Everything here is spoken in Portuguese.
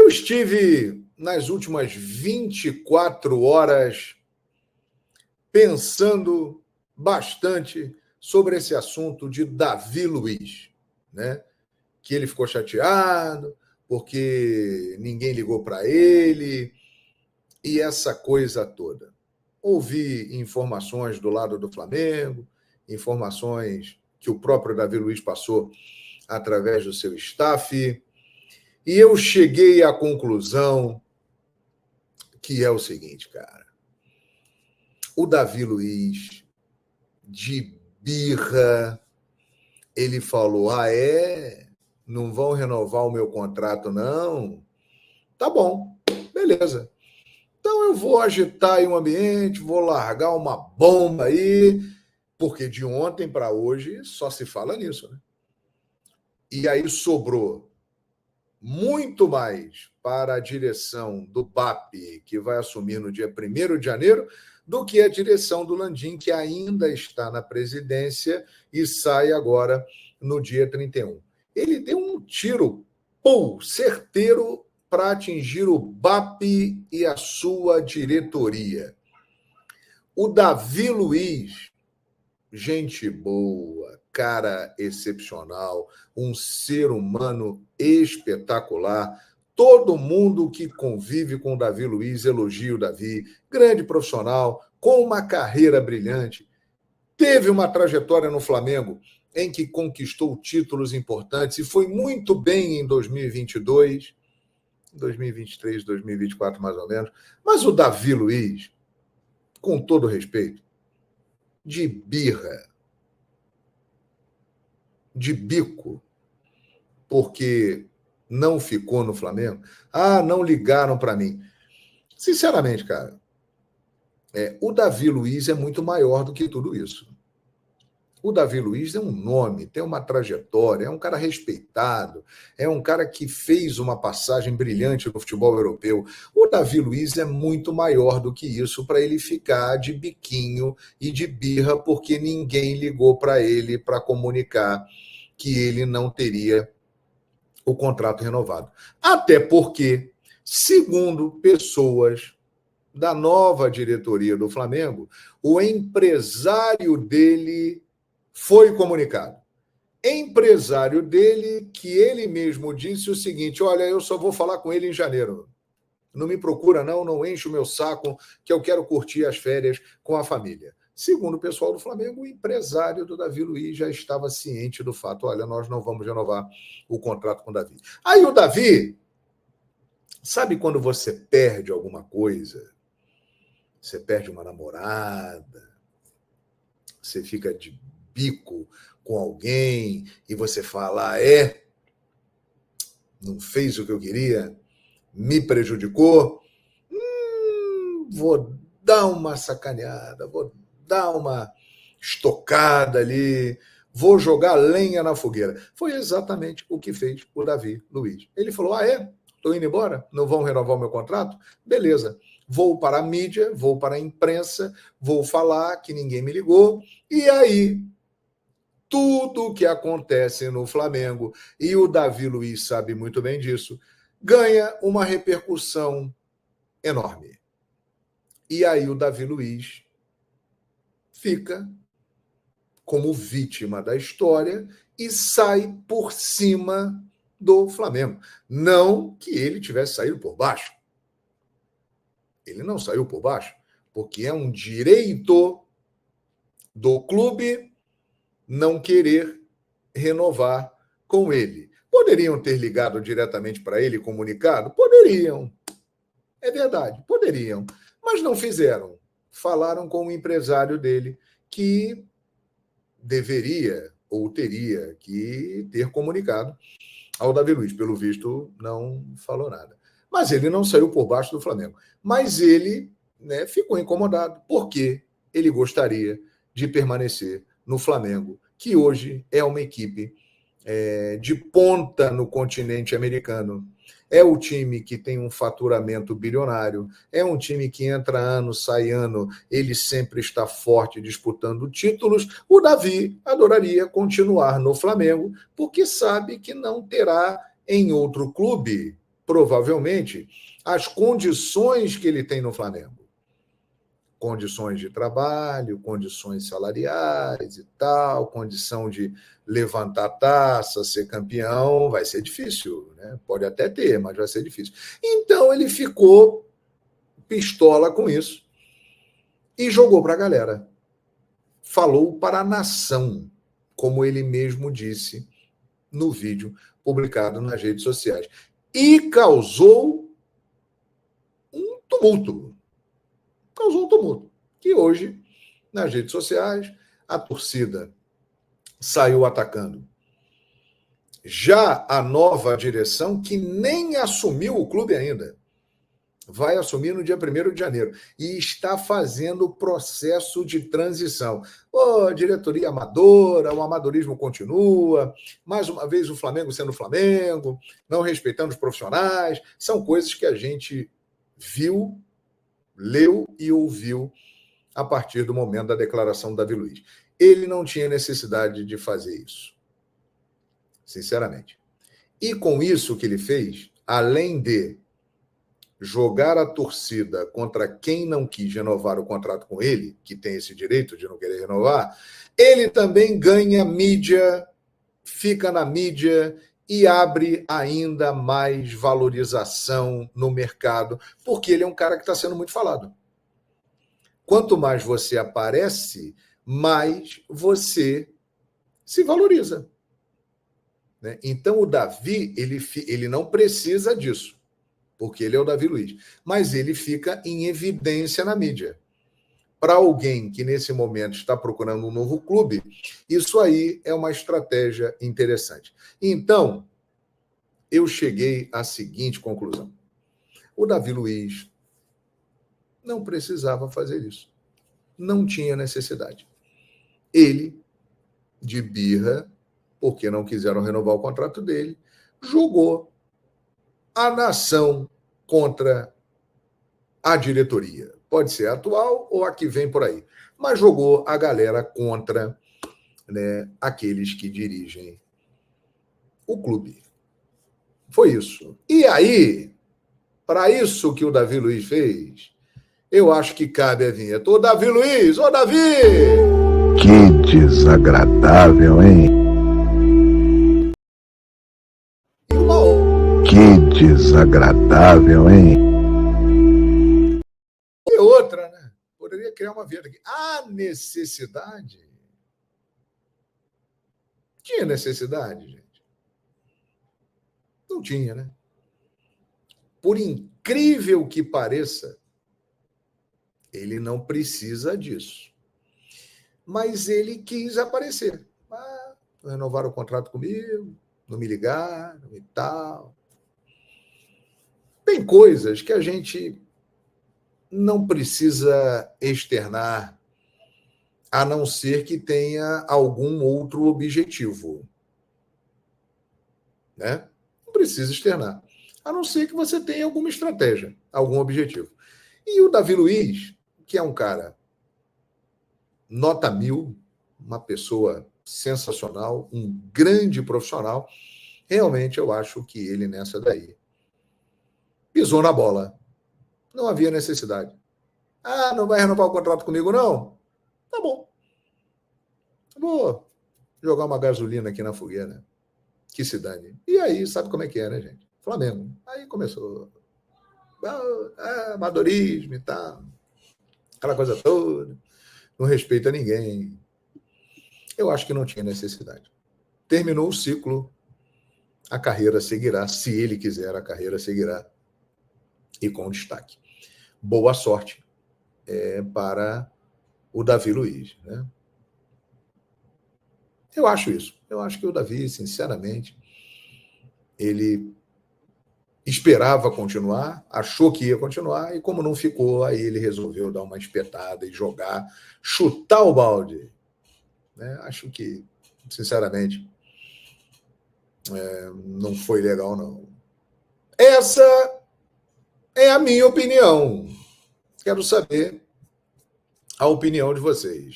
estive nas últimas 24 horas pensando bastante sobre esse assunto de Davi Luiz, né? Que ele ficou chateado porque ninguém ligou para ele e essa coisa toda. Ouvi informações do lado do Flamengo, informações que o próprio Davi Luiz passou através do seu staff, e eu cheguei à conclusão que é o seguinte, cara. O Davi Luiz, de birra, ele falou: não vão renovar o meu contrato, não? Tá bom, beleza. Então eu vou agitar aí o ambiente, vou largar uma bomba aí, porque de ontem para hoje só se fala nisso, né? E aí sobrou muito mais para a direção do BAP, que vai assumir no dia 1º de janeiro, do que a direção do Landim, que ainda está na presidência e sai agora no dia 31. Ele deu um tiro certeiro para atingir o BAP e a sua diretoria. O Davi Luiz, gente boa, cara excepcional, um ser humano espetacular. Todo mundo que convive com o Davi Luiz elogia o Davi, grande profissional, com uma carreira brilhante. Teve uma trajetória no Flamengo em que conquistou títulos importantes e foi muito bem em 2022, 2023, 2024 mais ou menos. Mas o Davi Luiz, com todo respeito, de birra, de bico, porque não ficou no Flamengo. Não ligaram para mim. Sinceramente, cara, o Davi Luiz é muito maior do que tudo isso. O Davi Luiz é um nome, tem uma trajetória, é um cara respeitado, é um cara que fez uma passagem brilhante no futebol europeu. O Davi Luiz é muito maior do que isso para ele ficar de biquinho e de birra porque ninguém ligou para ele para comunicar que ele não teria o contrato renovado. Até porque, segundo pessoas da nova diretoria do Flamengo, o empresário dele foi comunicado. Empresário dele, que ele mesmo disse o seguinte: olha, eu só vou falar com ele em janeiro. Não me procura, não enche o meu saco, que eu quero curtir as férias com a família. Segundo o pessoal do Flamengo, o empresário do Davi Luiz já estava ciente do fato: olha, nós não vamos renovar o contrato com o Davi. Aí o Davi, sabe quando você perde alguma coisa? Você perde uma namorada, você fica de bico com alguém e você fala: não fez o que eu queria, me prejudicou, vou dar uma sacaneada, vou dar uma estocada ali, vou jogar lenha na fogueira. Foi exatamente o que fez o Davi Luiz. Ele falou: estou indo embora, não vão renovar o meu contrato? Beleza, vou para a mídia, vou para a imprensa, vou falar que ninguém me ligou, e aí tudo o que acontece no Flamengo, e o Davi Luiz sabe muito bem disso, ganha uma repercussão enorme. E aí o Davi Luiz fica como vítima da história e sai por cima do Flamengo. Não que ele tivesse saído por baixo. Ele não saiu por baixo, porque é um direito do clube não querer renovar com ele. Poderiam ter ligado diretamente para ele, comunicado? Poderiam. É verdade, poderiam. Mas não fizeram. Falaram com o empresário dele, que deveria ou teria que ter comunicado ao Davi Luiz. Pelo visto, não falou nada. Mas ele não saiu por baixo do Flamengo. Mas ele, ficou incomodado, porque ele gostaria de permanecer no Flamengo, que hoje é uma equipe de ponta no continente americano. É o time que tem um faturamento bilionário, é um time que entra ano, sai ano, ele sempre está forte disputando títulos. O Davi adoraria continuar no Flamengo, porque sabe que não terá em outro clube provavelmente, as condições que ele tem no Flamengo. Condições de trabalho, condições salariais e tal, condição de levantar taça, ser campeão, vai ser difícil, né? Pode até ter, mas vai ser difícil. Então ele ficou pistola com isso e jogou para a galera. Falou para a nação, como ele mesmo disse no vídeo publicado nas redes sociais. E causou um tumulto. Causou um tumulto. Que hoje, nas redes sociais, a torcida saiu atacando. Já a nova direção, que nem assumiu o clube ainda, vai assumir no dia 1º de janeiro e está fazendo o processo de transição. Diretoria amadora, o amadorismo continua, mais uma vez o Flamengo sendo Flamengo, não respeitando os profissionais, são coisas que a gente viu, leu e ouviu a partir do momento da declaração do Davi Luiz. Ele não tinha necessidade de fazer isso, sinceramente. E com isso que ele fez, além de jogar a torcida contra quem não quis renovar o contrato com ele, que tem esse direito de não querer renovar, ele também ganha mídia, fica na mídia e abre ainda mais valorização no mercado, porque ele é um cara que está sendo muito falado. Quanto mais você aparece, mais você se valoriza. Né? Então, o Davi, ele não precisa disso, porque ele é o Davi Luiz, mas ele fica em evidência na mídia. Para alguém que, nesse momento, está procurando um novo clube, isso aí é uma estratégia interessante. Então, eu cheguei à seguinte conclusão. O Davi Luiz não precisava fazer isso. Não tinha necessidade. Ele, de birra, porque não quiseram renovar o contrato dele, jogou a nação contra a diretoria. Pode ser a atual ou a que vem por aí. Mas jogou a galera contra, né, aqueles que dirigem o clube. Foi isso. E aí, para isso que o Davi Luiz fez, eu acho que cabe a vinheta. Ô, Davi Luiz! Ô, Davi! Que desagradável, hein? E uma outra. Que desagradável, hein? E outra, né? Poderia criar uma vinheta aqui. A necessidade. Tinha necessidade, gente? Não tinha, né? Por incrível que pareça, ele não precisa disso. Mas ele quis aparecer. Renovaram o contrato comigo, não me ligaram e tal. Tem coisas que a gente não precisa externar, a não ser que tenha algum outro objetivo. Né? Não precisa externar. A não ser que você tenha alguma estratégia, algum objetivo. E o Davi Luiz, que é um cara nota 1000, uma pessoa sensacional, um grande profissional, realmente eu acho que ele nessa daí pisou na bola. Não havia necessidade. Não vai renovar o contrato comigo, não? Tá bom. Vou jogar uma gasolina aqui na fogueira. Que se dane. E aí, sabe como é que é, né, gente? Flamengo. Aí começou. Amadorismo e tal. Aquela coisa toda. Não respeita ninguém. Eu acho que não tinha necessidade. Terminou o ciclo, a carreira seguirá. Se ele quiser, a carreira seguirá. E com destaque. Boa sorte para o Davi Luiz. Né? Eu acho isso. Eu acho que o Davi, sinceramente, ele esperava continuar, achou que ia continuar, e como não ficou, aí ele resolveu dar uma espetada e jogar, chutar o balde. Né? Acho que, sinceramente, não foi legal, não. Essa é a minha opinião. Quero saber a opinião de vocês.